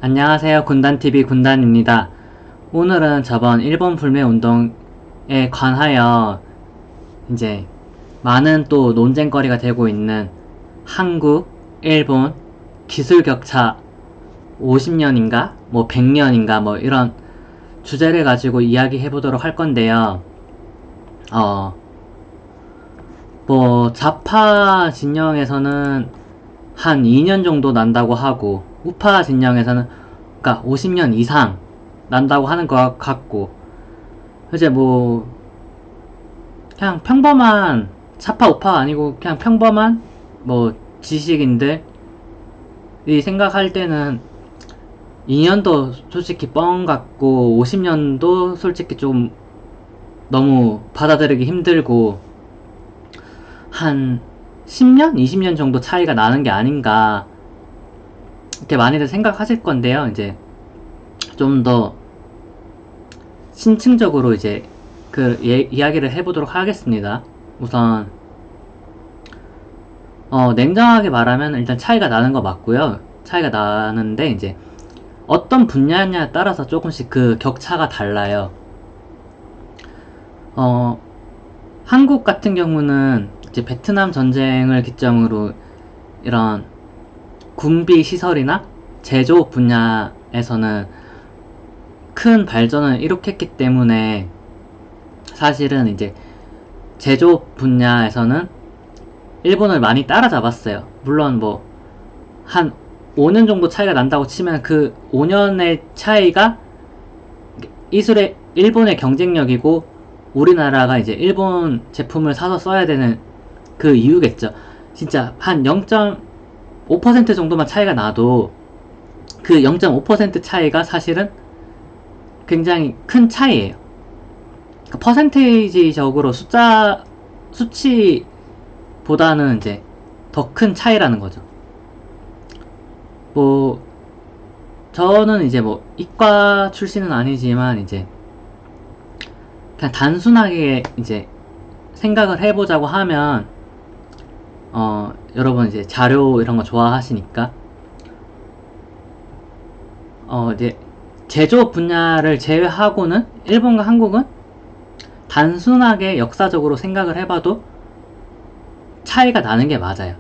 안녕하세요. 군단TV 군단입니다. 오늘은 저번 일본 불매운동에 관하여 이제 많은 또 논쟁거리가 되고 있는 한국, 일본 기술 격차 50년인가? 뭐 100년인가? 뭐 이런 주제를 가지고 이야기해 보도록 할 건데요. 뭐 좌파 진영에서는 한 2년 정도 난다고 하고 우파 진영에서는 그러니까 50년 이상 난다고 하는 것 같고, 이제 뭐 그냥 평범한 좌파 우파 아니고 그냥 평범한 뭐 지식인들이 생각할 때는 2년도 솔직히 뻥 같고 50년도 솔직히 좀 너무 받아들이기 힘들고 한 10년? 20년 정도 차이가 나는 게 아닌가 이렇게 많이들 생각하실 건데요. 이제 좀 더 신층적으로 이제 이야기를 해보도록 하겠습니다. 우선 냉정하게 말하면 일단 차이가 나는 거 맞고요. 차이가 나는데 이제 어떤 분야냐에 따라서 조금씩 그 격차가 달라요. 한국 같은 경우는 이제 베트남 전쟁을 기점으로 이런 군비 시설이나 제조업 분야에서는 큰 발전을 이룩했기 때문에 사실은 이제 제조업 분야에서는 일본을 많이 따라잡았어요. 물론 뭐 한 5년 정도 차이가 난다고 치면 그 5년의 차이가 일본의 경쟁력이고 우리나라가 이제 일본 제품을 사서 써야 되는 그 이유겠죠. 진짜 한 0.5% 정도만 차이가 나도 그 0.5% 차이가 사실은 굉장히 큰 차이예요. 퍼센테이지적으로 수치보다는 이제 더 큰 차이라는 거죠. 뭐 저는 이제 뭐 이과 출신은 아니지만 이제 그냥 단순하게 이제 생각을 해보자고 하면 여러분 이제 자료 이런 거 좋아하시니까 이제 제조업 분야를 제외하고는 일본과 한국은 단순하게 역사적으로 생각을 해봐도 차이가 나는 게 맞아요.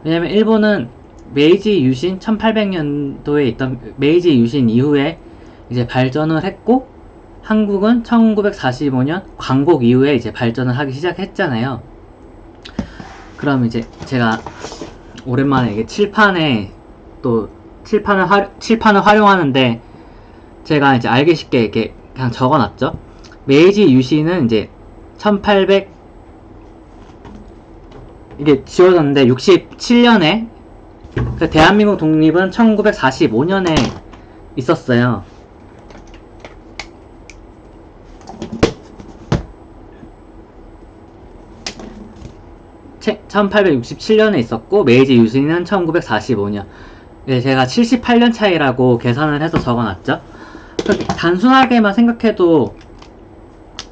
왜냐면 일본은 메이지 유신 1800년도에 있던 메이지 유신 이후에 이제 발전을 했고, 한국은 1945년 광복 이후에 이제 발전을 하기 시작했잖아요. 그럼 이제 제가 오랜만에 이게 칠판을 활용하는데 제가 이제 알기 쉽게 이렇게 그냥 적어놨죠. 메이지 유신은 이제 1800 이게 지워졌는데 67년에 그 대한민국 독립은 1945년에 있었어요. 1867년에 있었고 메이지 유신은 1945년. 제가 78년 차이라고 계산을 해서 적어놨죠. 단순하게만 생각해도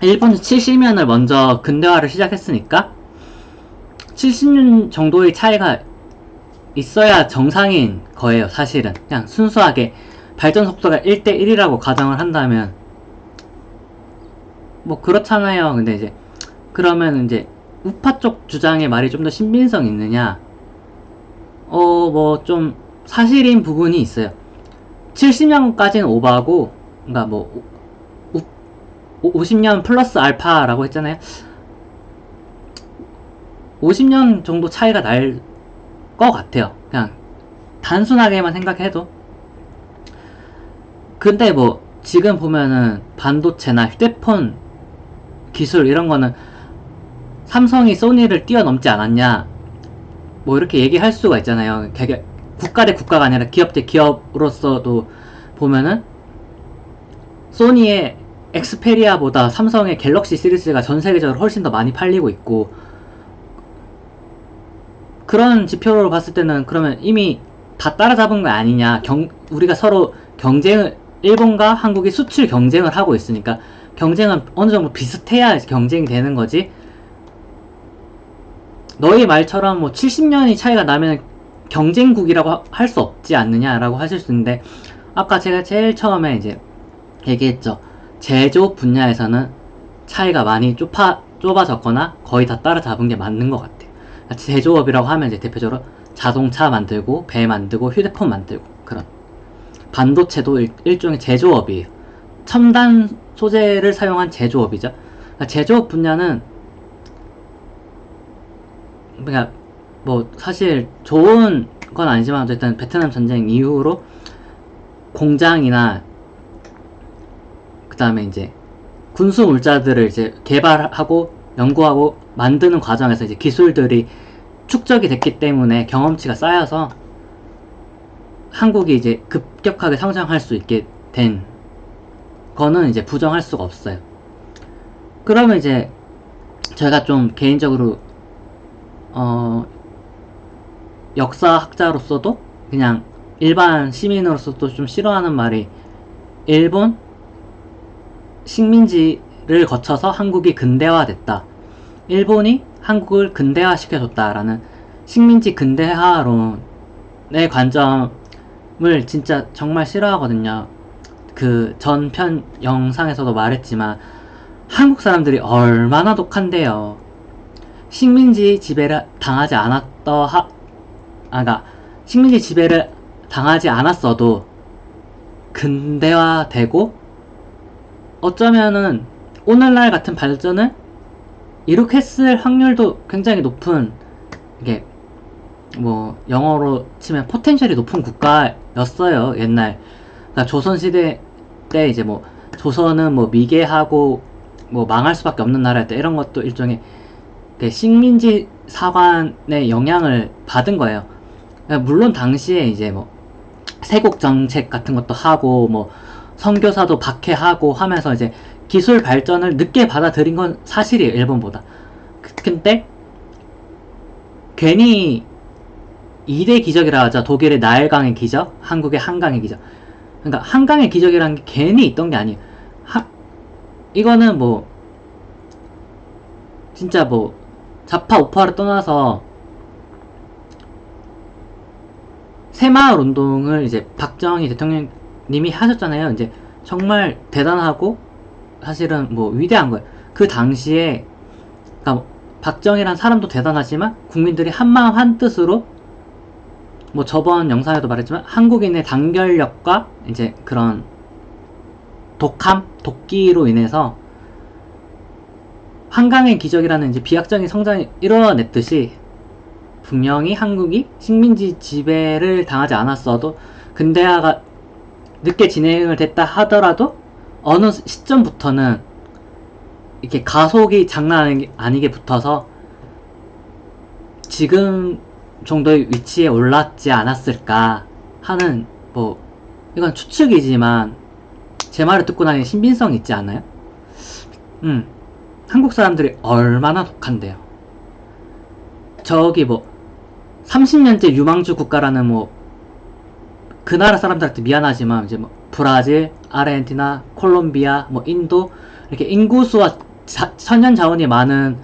일본이 70년을 먼저 근대화를 시작했으니까 70년 정도의 차이가 있어야 정상인 거예요. 사실은 그냥 순수하게 발전 속도가 1대1이라고 가정을 한다면 뭐 그렇잖아요. 근데 이제 그러면 이제 우파 쪽 주장의 말이 좀 더 신빙성 있느냐? 뭐 좀 사실인 부분이 있어요. 70년까지는 오바고, 그러니까 뭐 50년 플러스 알파라고 했잖아요. 50년 정도 차이가 날 것 같아요. 그냥 단순하게만 생각해도. 근데 뭐 지금 보면은 반도체나 휴대폰 기술 이런 거는 삼성이 소니를 뛰어넘지 않았냐, 뭐 이렇게 얘기할 수가 있잖아요. 국가 대 국가가 아니라 기업 대 기업으로서도 보면은 소니의 엑스페리아보다 삼성의 갤럭시 시리즈가 전 세계적으로 훨씬 더 많이 팔리고 있고, 그런 지표로 봤을 때는 그러면 이미 다 따라잡은 거 아니냐. 우리가 서로 일본과 한국이 수출 경쟁을 하고 있으니까 경쟁은 어느 정도 비슷해야 경쟁이 되는 거지. 너희 말처럼 뭐 70년이 차이가 나면 경쟁국이라고 할 수 없지 않느냐라고 하실 수 있는데, 아까 제가 제일 처음에 이제 얘기했죠. 제조업 분야에서는 차이가 많이 좁아졌거나 거의 다 따라잡은 게 맞는 것 같아요. 제조업이라고 하면 이제 대표적으로 자동차 만들고, 배 만들고, 휴대폰 만들고, 그런. 반도체도 일종의 제조업이에요. 첨단 소재를 사용한 제조업이죠. 제조업 분야는, 그러니까 뭐 사실 좋은 건 아니지만 어쨌든 베트남 전쟁 이후로 공장이나 그 다음에 이제 군수 물자들을 이제 개발하고 연구하고 만드는 과정에서 이제 기술들이 축적이 됐기 때문에 경험치가 쌓여서 한국이 이제 급격하게 성장할 수 있게 된 거는 이제 부정할 수가 없어요. 그러면 이제 제가 좀 개인적으로 역사학자로서도 그냥 일반 시민으로서도 좀 싫어하는 말이, 일본 식민지를 거쳐서 한국이 근대화됐다, 일본이 한국을 근대화시켜줬다라는 식민지 근대화론의 관점을 진짜 정말 싫어하거든요. 그 전편 영상에서도 말했지만 한국 사람들이 얼마나 독한데요. 식민지 지배를 당하지 그러니까 식민지 지배를 당하지 않았어도 근대화되고 어쩌면은 오늘날 같은 발전을 이룩했을 확률도 굉장히 높은, 이게 뭐 영어로 치면 포텐셜이 높은 국가였어요, 옛날. 그러니까 조선시대 때 이제 뭐 조선은 뭐 미개하고 뭐 망할 수밖에 없는 나라였다, 이런 것도 일종의 식민지 사관의 영향을 받은 거예요. 그러니까 물론 당시에 이제 뭐 세국 정책 같은 것도 하고 뭐 선교사도 박해하고 하면서 이제 기술 발전을 늦게 받아들인 건 사실이에요, 일본보다. 근데 괜히 2대 기적이라 하죠. 독일의 나일강의 기적, 한국의 한강의 기적. 그러니까 한강의 기적이라는 게 괜히 있던 게 아니에요. 이거는 뭐 진짜 뭐 좌파 우파를 떠나서 새마을 운동을 이제 박정희 대통령님이 하셨잖아요. 이제 정말 대단하고 사실은 뭐 위대한 거예요. 그 당시에 그러니까 박정희란 사람도 대단하지만 국민들이 한마음 한뜻으로, 뭐 저번 영상에도 말했지만 한국인의 단결력과 이제 그런 독기로 인해서 한강의 기적이라는 이제 비약적인 성장이 일어났듯이 분명히 한국이 식민지 지배를 당하지 않았어도 근대화가 늦게 진행을 됐다 하더라도 어느 시점부터는 이렇게 가속이 장난 아니게 붙어서 지금 정도의 위치에 올랐지 않았을까 하는, 뭐 이건 추측이지만 제 말을 듣고 나니 신빙성 있지 않아요? 한국 사람들이 얼마나 독한데요. 저기 뭐 30년째 유망주 국가라는 뭐 그 나라 사람들한테 미안하지만 이제 뭐 브라질, 아르헨티나, 콜롬비아, 뭐 인도, 이렇게 인구수와 천연 자원이 많은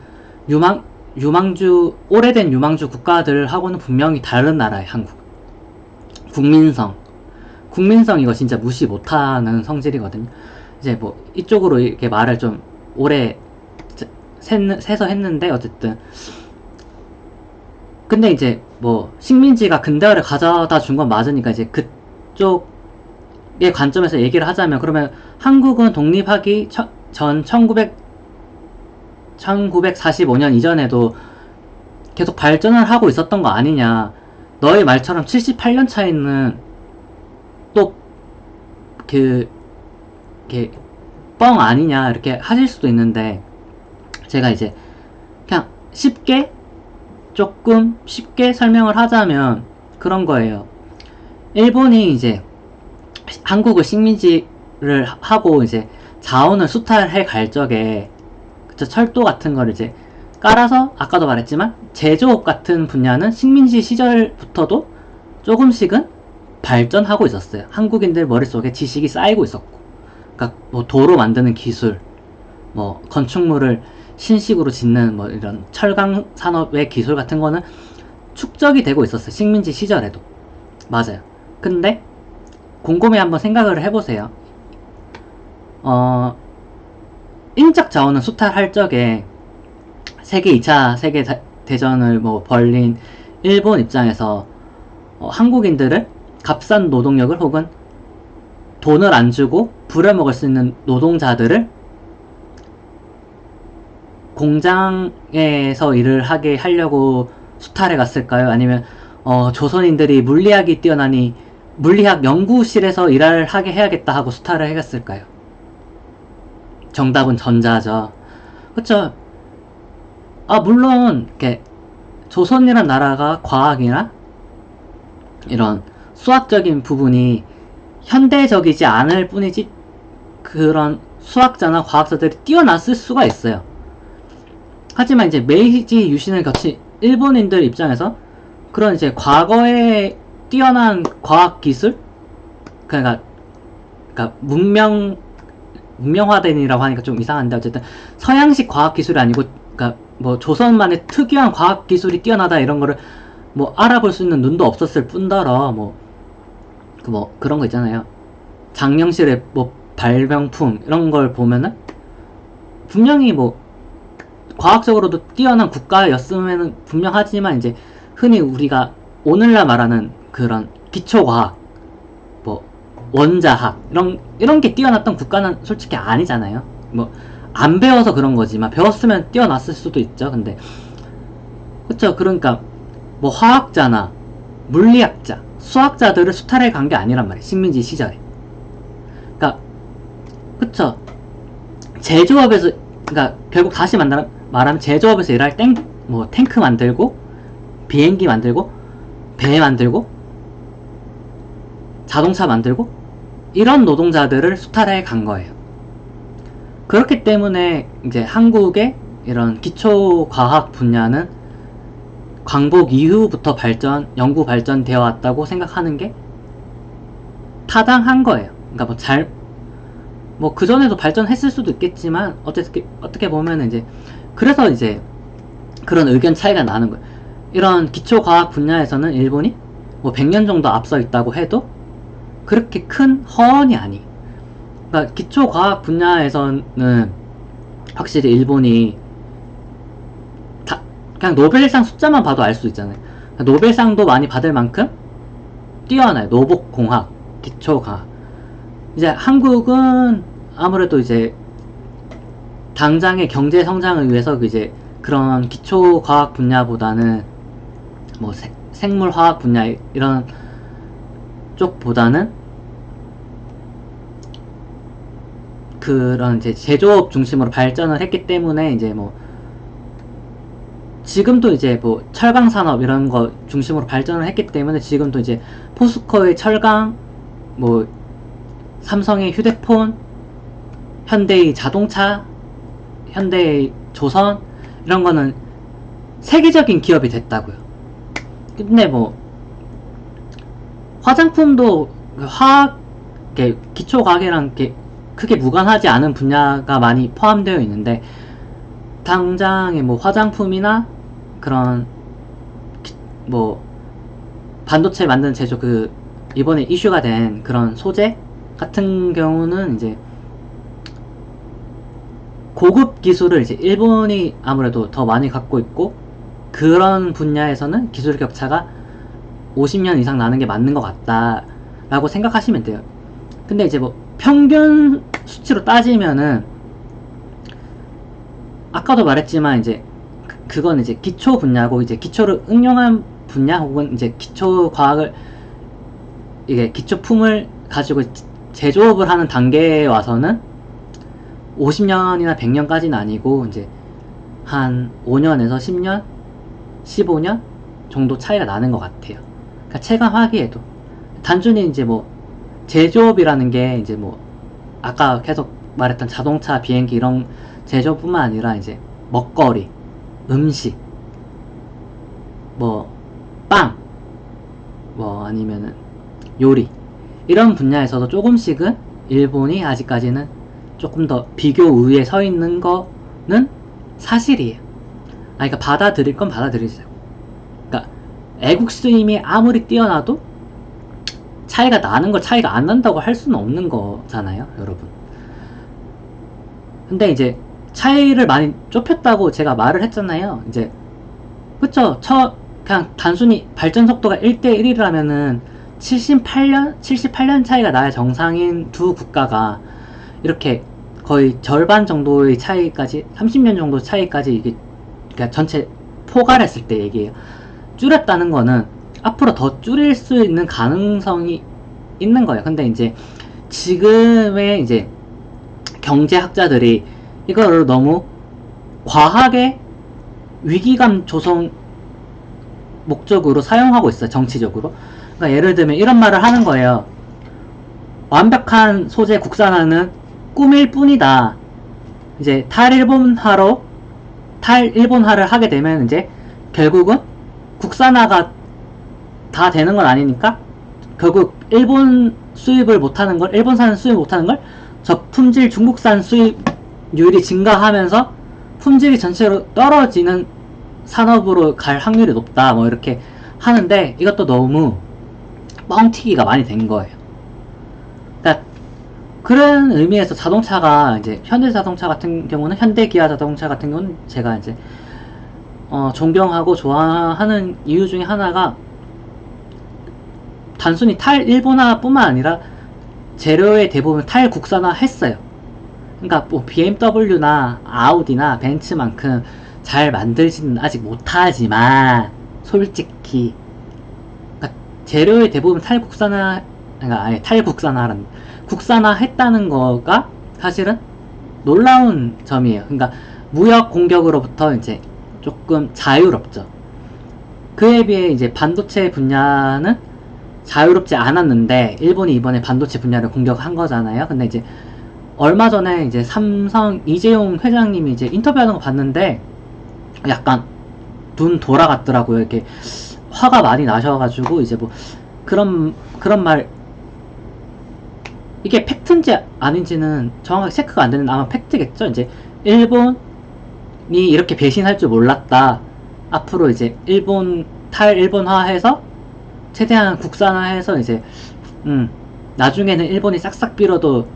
오래된 유망주 국가들하고는 분명히 다른 나라예요, 한국. 국민성 이거 진짜 무시 못하는 성질이거든요. 이제 뭐 이쪽으로 이렇게 말을 좀 오래 세서 했는데, 어쨌든 근데 이제 뭐 식민지가 근대화를 가져다 준 건 맞으니까 이제 그쪽의 관점에서 얘기를 하자면, 그러면 한국은 독립하기 전 1945년 이전에도 계속 발전을 하고 있었던 거 아니냐. 너의 말처럼 78년 차이는 또 뻥 아니냐 이렇게 하실 수도 있는데, 제가 이제 그냥 조금 쉽게 설명을 하자면 그런 거예요. 일본이 이제 한국을 식민지를 하고 이제 자원을 수탈해 갈 적에, 그쵸, 철도 같은 거를 이제 깔아서, 아까도 말했지만 제조업 같은 분야는 식민지 시절부터도 조금씩은 발전하고 있었어요. 한국인들 머릿속에 지식이 쌓이고 있었고, 그러니까 뭐 도로 만드는 기술, 뭐 건축물을 신식으로 짓는 뭐 이런 철강 산업의 기술 같은 거는 축적이 되고 있었어요, 식민지 시절에도. 맞아요. 근데 곰곰이 한번 생각을 해보세요. 인적 자원은 수탈할 적에 세계 2차 세계대전을 뭐 벌린 일본 입장에서 한국인들을 값싼 노동력을 혹은 돈을 안 주고 부려먹을 수 있는 노동자들을 공장에서 일을 하게 하려고 수탈해 갔을까요? 아니면 조선인들이 물리학이 뛰어나니 물리학 연구실에서 일을 하게 해야겠다 하고 수탈을 해갔을까요? 정답은 전자죠. 그쵸? 물론 이렇게 조선이란 나라가 과학이나 이런 수학적인 부분이 현대적이지 않을 뿐이지 그런 수학자나 과학자들이 뛰어났을 수가 있어요. 하지만 이제 메이지 유신을 거친 일본인들 입장에서 그런 이제 과거에 뛰어난 과학 기술, 그러니까 문명화된이라고 하니까 좀 이상한데 어쨌든 서양식 과학 기술이 아니고 그러니까 뭐 조선만의 특유한 과학 기술이 뛰어나다 이런 거를 뭐 알아볼 수 있는 눈도 없었을 뿐더러 그런 거 있잖아요. 장영실의 뭐 발명품 이런 걸 보면은 분명히 뭐 과학적으로도 뛰어난 국가였으면 분명하지만 이제 흔히 우리가 오늘날 말하는 그런 기초과학, 뭐 원자학 이런 게 뛰어났던 국가는 솔직히 아니잖아요. 뭐 안 배워서 그런 거지만 배웠으면 뛰어났을 수도 있죠. 근데 그쵸. 그러니까 뭐 화학자나 물리학자, 수학자들을 수탈해 간 게 아니란 말이에요. 식민지 시절에. 그러니까 그쵸. 제조업에서 그러니까 결국 다시 말하면 제조업에서 일할 뭐 탱크 만들고 비행기 만들고 배 만들고 자동차 만들고 이런 노동자들을 수탈해 간 거예요. 그렇기 때문에 이제 한국의 이런 기초과학 분야는 광복 이후부터 연구 발전되어 왔다고 생각하는 게 타당한 거예요. 그러니까 뭐 그전에도 발전했을 수도 있겠지만 어떻게 보면 이제 그래서 이제 그런 의견 차이가 나는 거예요. 이런 기초과학 분야에서는 일본이 뭐 100년 정도 앞서 있다고 해도 그렇게 큰 허언이 아니. 그러니까 기초과학 분야에서는 확실히 일본이 그냥 노벨상 숫자만 봐도 알 수 있잖아요. 노벨상도 많이 받을 만큼 뛰어나요. 노복공학, 기초과학. 이제 한국은 아무래도 이제 당장의 경제 성장을 위해서 이제 그런 기초과학 분야보다는 뭐 생물화학 분야 이런 쪽보다는 그런 이제 제조업 중심으로 발전을 했기 때문에 이제 뭐 지금도 이제 뭐 철강 산업 이런 거 중심으로 발전을 했기 때문에 지금도 이제 포스코의 철강, 뭐 삼성의 휴대폰, 현대의 자동차, 현대의 조선 이런 거는 세계적인 기업이 됐다고요. 근데 뭐 화장품도 기초과학이랑 크게 무관하지 않은 분야가 많이 포함되어 있는데 당장에 뭐 화장품이나 그런 뭐 반도체 만드는 제조 이번에 이슈가 된 그런 소재 같은 경우는 이제 고급 기술을 이제 일본이 아무래도 더 많이 갖고 있고 그런 분야에서는 기술 격차가 50년 이상 나는 게 맞는 것 같다 라고 생각하시면 돼요. 근데 이제 뭐 평균 수치로 따지면은 아까도 말했지만 이제 그건 이제 기초 분야고 이제 기초를 응용한 분야 혹은 이제 기초 과학을 이게 기초품을 가지고 제조업을 하는 단계에 와서는 50년이나 100년까지는 아니고 이제 한 5년에서 10년, 15년 정도 차이가 나는 것 같아요. 그러니까 체감하기에도 단순히 이제 뭐 제조업이라는 게 이제 뭐 아까 계속 말했던 자동차, 비행기 이런 제조뿐만 아니라 이제 먹거리, 음식, 뭐 빵, 뭐 아니면은 요리 이런 분야에서도 조금씩은 일본이 아직까지는 조금 더 비교 우위에 서 있는 거는 사실이에요. 그러니까 받아들일 건 받아들이세요. 그러니까 애국심이 아무리 뛰어나도 차이가 나는 걸 차이가 안 난다고 할 수는 없는 거잖아요, 여러분. 근데 이제 차이를 많이 좁혔다고 제가 말을 했잖아요. 이제 그쵸? 그냥 단순히 발전 속도가 1대1이라면은 78년 차이가 나야 정상인 두 국가가 이렇게 거의 절반 정도의 차이까지, 30년 정도 차이까지 이게, 그러니까 전체 포괄했을 때 얘기해요. 줄였다는 거는 앞으로 더 줄일 수 있는 가능성이 있는 거예요. 근데 이제 지금의 이제 경제학자들이 이거를 너무 과하게 위기감 조성 목적으로 사용하고 있어요. 정치적으로. 그러니까 예를 들면 이런 말을 하는 거예요. 완벽한 소재 국산화는 꿈일 뿐이다. 이제 탈일본화를 하게 되면 이제 결국은 국산화가 다 되는 건 아니니까 결국 일본산은 수입 못하는 걸 저품질 중국산 수입률이 증가하면서 품질이 전체로 떨어지는 산업으로 갈 확률이 높다, 뭐 이렇게 하는데 이것도 너무 뻥튀기가 많이 된 거예요. 그러니까 그런 의미에서 자동차가 이제 현대자동차 같은 경우는, 현대기아 자동차 같은 경우는 제가 이제 존경하고 좋아하는 이유 중에 하나가 단순히 탈일본화 뿐만 아니라 재료의 대부분 탈국산화 했어요. 그러니까 뭐 BMW나 아우디나 벤츠만큼 잘 만들지는 아직 못하지만 솔직히 그러니까 재료의 대부분 국산화 했다는 거가 사실은 놀라운 점이에요. 그러니까 무역 공격으로부터 이제 조금 자유롭죠. 그에 비해 이제 반도체 분야는 자유롭지 않았는데 일본이 이번에 반도체 분야를 공격한 거잖아요. 근데 이제 얼마 전에 이제 삼성 이재용 회장님이 이제 인터뷰하는 거 봤는데 약간 눈 돌아갔더라고요. 이렇게 화가 많이 나셔가지고 이제 뭐 그런 말, 이게 팩트인지 아닌지는 정확하게 체크가 안 되는, 아마 팩트겠죠. 이제 일본이 이렇게 배신할 줄 몰랐다. 앞으로 이제 탈일본화해서 최대한 국산화해서 이제 나중에는 일본이 싹싹 빌어도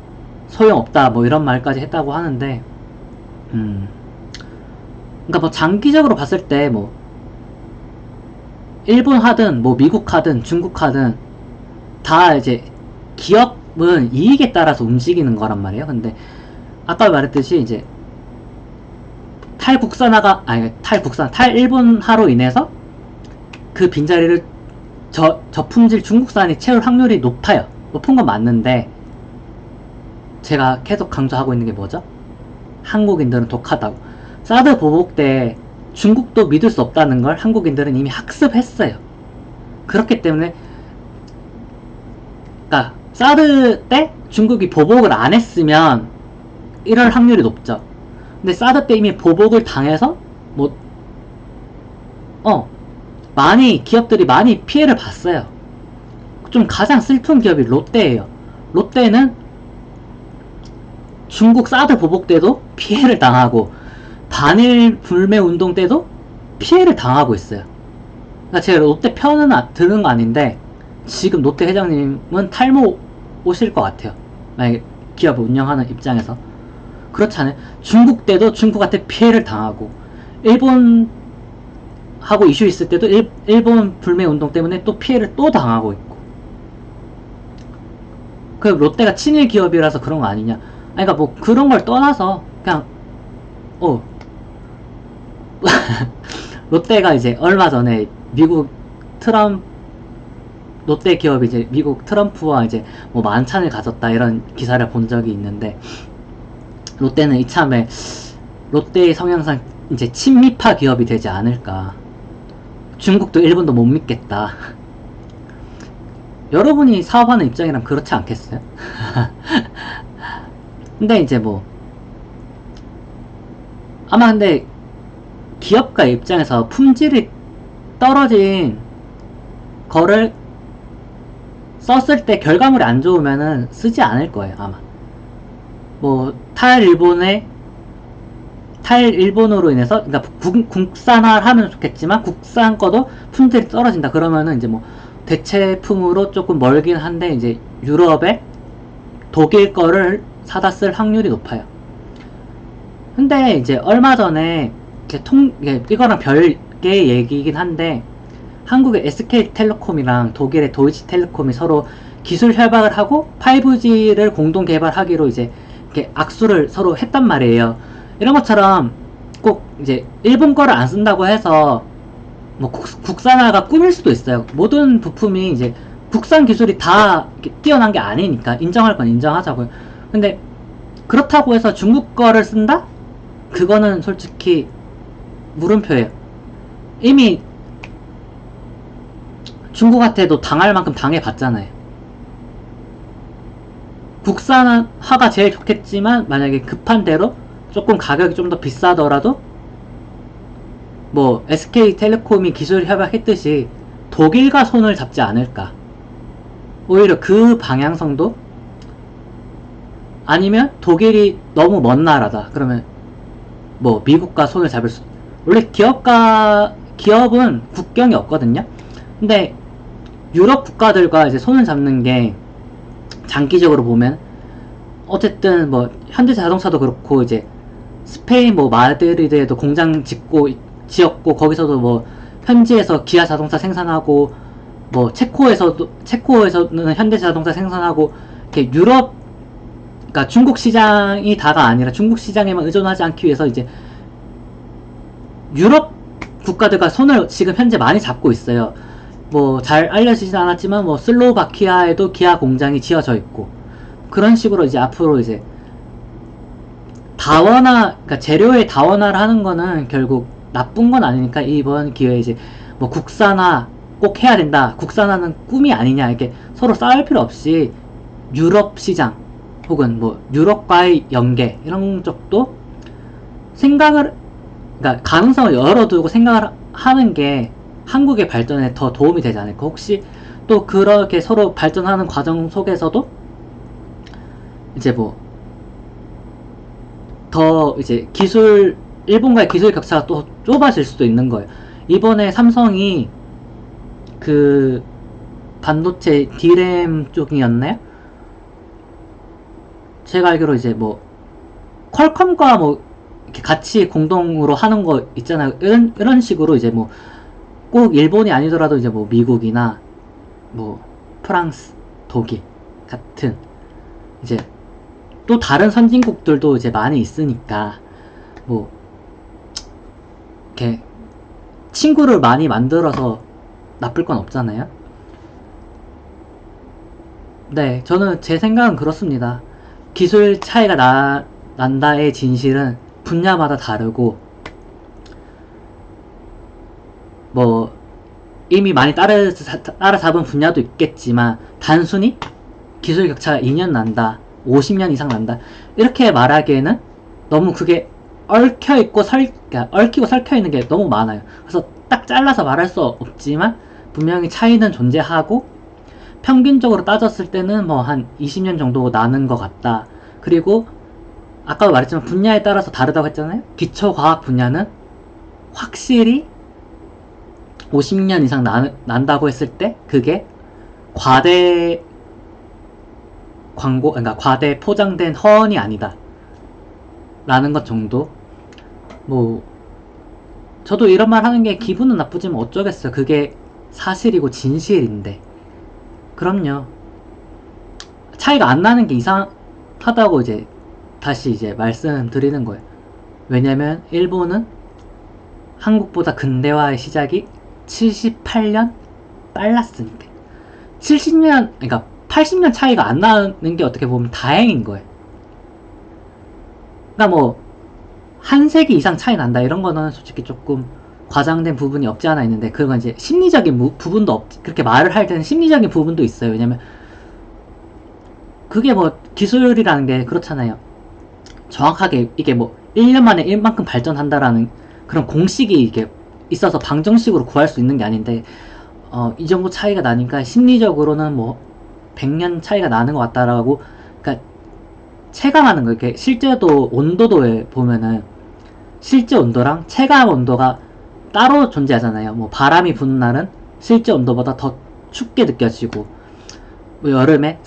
소용없다, 뭐 이런 말까지 했다고 하는데, 그러니까 뭐 장기적으로 봤을 때 뭐 일본 하든 뭐 미국 하든 중국 하든 다 이제 기업은 이익에 따라서 움직이는 거란 말이에요. 근데 아까 말했듯이 이제 탈일본화로 인해서 그 빈자리를 저품질 중국산이 채울 확률이 높아요. 높은 건 맞는데 제가 계속 강조하고 있는 게 뭐죠? 한국인들은 독하다고. 사드 보복 때 중국도 믿을 수 없다는 걸 한국인들은 이미 학습했어요. 그렇기 때문에 그러니까 사드 때 중국이 보복을 안 했으면 이럴 확률이 높죠. 근데 사드 때 이미 보복을 당해서 기업들이 많이 피해를 봤어요. 좀 가장 슬픈 기업이 롯데예요. 롯데는 중국 사드 보복 때도 피해를 당하고 반일 불매 운동 때도 피해를 당하고 있어요. 그러니까 제가 롯데 편은 드는 거 아닌데 지금 롯데 회장님은 탈모 오실 것 같아요. 만약에 기업을 운영하는 입장에서. 그렇잖아요. 중국 때도 중국한테 피해를 당하고, 일본 하고 이슈 있을 때도 일본 불매 운동 때문에 또 피해를 또 당하고 있고. 그 롯데가 친일 기업이라서 그런 거 아니냐. 그러니까 뭐 그런 걸 떠나서 그냥 롯데가 이제 얼마 전에 미국 롯데 기업이 이제 미국 트럼프와 이제 뭐 만찬을 가졌다 이런 기사를 본 적이 있는데, 롯데는 이참에 롯데의 성향상 이제 친미파 기업이 되지 않을까. 중국도 일본도 못 믿겠다. 여러분이 사업하는 입장이랑 그렇지 않겠어요? 근데 이제 뭐 아마 근데 기업가 입장에서 품질이 떨어진 거를 썼을 때 결과물이 안 좋으면은 쓰지 않을 거예요, 아마. 뭐 탈일본으로 인해서, 그러니까 국산화를 하면 좋겠지만 국산 거도 품질이 떨어진다 그러면은 이제 뭐 대체품으로 조금 멀긴 한데 이제 유럽에 독일 거를 사다 쓸 확률이 높아요. 근데 이제 얼마 전에 이거랑 별개의 얘기이긴 한데 한국의 SK텔레콤이랑 독일의 도이치텔레콤이 서로 기술 협약을 하고 5G를 공동 개발하기로 이제 이렇게 악수를 서로 했단 말이에요. 이런 것처럼 꼭 이제 일본 거를 안 쓴다고 해서 뭐 국산화가 꿈일 수도 있어요. 모든 부품이 이제 국산 기술이 다 뛰어난 게 아니니까 인정할 건 인정하자고요. 근데 그렇다고 해서 중국 거를 쓴다? 그거는 솔직히 물음표예요. 이미 중국한테도 당할 만큼 당해봤잖아요. 국산화가 제일 좋겠지만 만약에 급한 대로 조금 가격이 좀 더 비싸더라도 뭐 SK텔레콤이 기술 협약했듯이 독일과 손을 잡지 않을까. 오히려 그 방향성도, 아니면 독일이 너무 먼 나라다 그러면 뭐 미국과 손을 잡을 수, 원래 기업은 국경이 없거든요. 근데 유럽 국가들과 이제 손을 잡는 게 장기적으로 보면 어쨌든 뭐 현대자동차도 그렇고 이제 스페인 뭐 마드리드에도 공장 지었고 거기서도 뭐 현지에서 기아 자동차 생산하고 뭐 체코에서는 현대자동차 생산하고 이렇게 유럽, 그러니까 중국 시장이 다가 아니라 중국 시장에만 의존하지 않기 위해서 이제 유럽 국가들과 손을 지금 현재 많이 잡고 있어요. 뭐 잘 알려지진 않았지만 뭐 슬로바키아에도 기아 공장이 지어져 있고 그런 식으로 이제 앞으로 이제 그러니까 재료의 다원화를 하는 거는 결국 나쁜 건 아니니까 이번 기회에 이제 뭐 국산화 꼭 해야 된다, 국산화는 꿈이 아니냐, 이렇게 서로 싸울 필요 없이 유럽 시장 혹은 뭐 유럽과의 연계 이런 쪽도 그러니까 가능성을 열어두고 생각을 하는 게 한국의 발전에 더 도움이 되지 않을까. 혹시 또 그렇게 서로 발전하는 과정 속에서도 이제 뭐 더 이제 일본과의 기술 격차가 또 좁아질 수도 있는 거예요. 이번에 삼성이 그 반도체 D램 쪽이었나요? 제가 알기로 이제 뭐 퀄컴과 뭐 이렇게 같이 공동으로 하는 거 있잖아요. 이런 식으로 이제 뭐 꼭 일본이 아니더라도 이제 뭐 미국이나 뭐 프랑스, 독일 같은 이제 또 다른 선진국들도 이제 많이 있으니까 뭐 이렇게 친구를 많이 만들어서 나쁠 건 없잖아요. 네, 저는 제 생각은 그렇습니다. 기술 차이가 난다의 진실은 분야마다 다르고 뭐 이미 많이 따라잡은 분야도 있겠지만 단순히 기술 격차가 2년 난다, 50년 이상 난다 이렇게 말하기에는 너무 그게 얽히고 설켜있는 게 너무 많아요. 그래서 딱 잘라서 말할 수 없지만 분명히 차이는 존재하고 평균적으로 따졌을 때는 뭐 한 20년 정도 나는 것 같다. 그리고 아까도 말했지만 분야에 따라서 다르다고 했잖아요. 기초과학 분야는 확실히 50년 이상 난다고 했을 때 그게 과대 그러니까 과대 포장된 허언이 아니다 라는 것 정도. 뭐 저도 이런 말 하는 게 기분은 나쁘지만 어쩌겠어요. 그게 사실이고 진실인데. 그럼요, 차이가 안 나는 게 이상하다고 이제 다시 이제 말씀드리는 거예요. 왜냐면 일본은 한국보다 근대화의 시작이 78년 빨랐으니까. 70년, 그러니까 80년 차이가 안 나는 게 어떻게 보면 다행인 거예요. 그러니까 뭐 한 세기 이상 차이 난다 이런 거는 솔직히 조금 과장된 부분이 없지 않아 있는데, 그건 이제 심리적인 부분도 그렇게 말을 할 때는 심리적인 부분도 있어요. 왜냐면 그게 뭐 기술이라는 게 그렇잖아요. 정확하게 이게 뭐 1년 만에 이만큼 발전한다라는 그런 공식이 이게 있어서 방정식으로 구할 수 있는 게 아닌데, 이 정도 차이가 나니까 심리적으로는 뭐 100년 차이가 나는 것 같다라고, 그러니까 체감하는 거. 이렇게 실제도 온도도에 보면은 실제 온도랑 체감 온도가 따로 존재하잖아요. 뭐 바람이 부는 날은 실제 온도보다 더 춥게 느껴지고, 뭐 여름에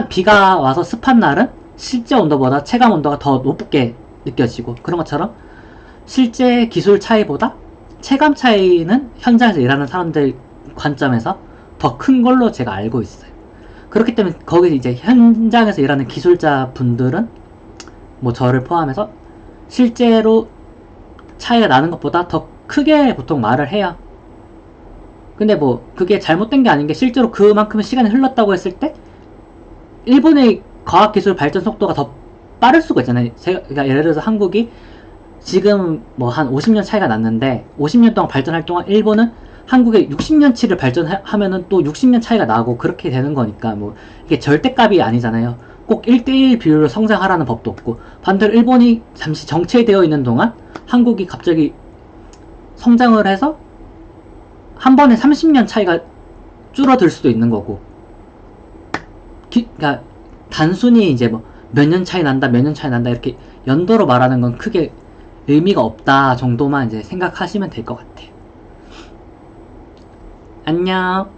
비가 와서 습한 날은 실제 온도보다 체감 온도가 더 높게 느껴지고, 그런 것처럼 실제 기술 차이보다 체감 차이는 현장에서 일하는 사람들 관점에서 더 큰 걸로 제가 알고 있어요. 그렇기 때문에 거기 이제 현장에서 일하는 기술자 분들은 뭐 저를 포함해서 실제로 차이가 나는 것보다 더 크게 보통 말을 해요. 근데 뭐 그게 잘못된 게 아닌 게, 실제로 그만큼 시간이 흘렀다고 했을 때 일본의 과학기술 발전 속도가 더 빠를 수가 있잖아요. 그러니까 예를 들어서 한국이 지금 뭐 한 50년 차이가 났는데 50년 동안 발전할 동안 일본은 한국의 60년치를 발전하면은 또 60년 차이가 나고, 그렇게 되는 거니까 뭐 이게 절대값이 아니잖아요. 꼭 1대1 비율로 성장하라는 법도 없고, 반대로 일본이 잠시 정체되어 있는 동안 한국이 갑자기 성장을 해서 한 번에 30년 차이가 줄어들 수도 있는 거고, 그러니까 단순히 이제 뭐 몇 년 차이 난다, 몇 년 차이 난다 이렇게 연도로 말하는 건 크게 의미가 없다 정도만 이제 생각하시면 될 것 같아요. 안녕.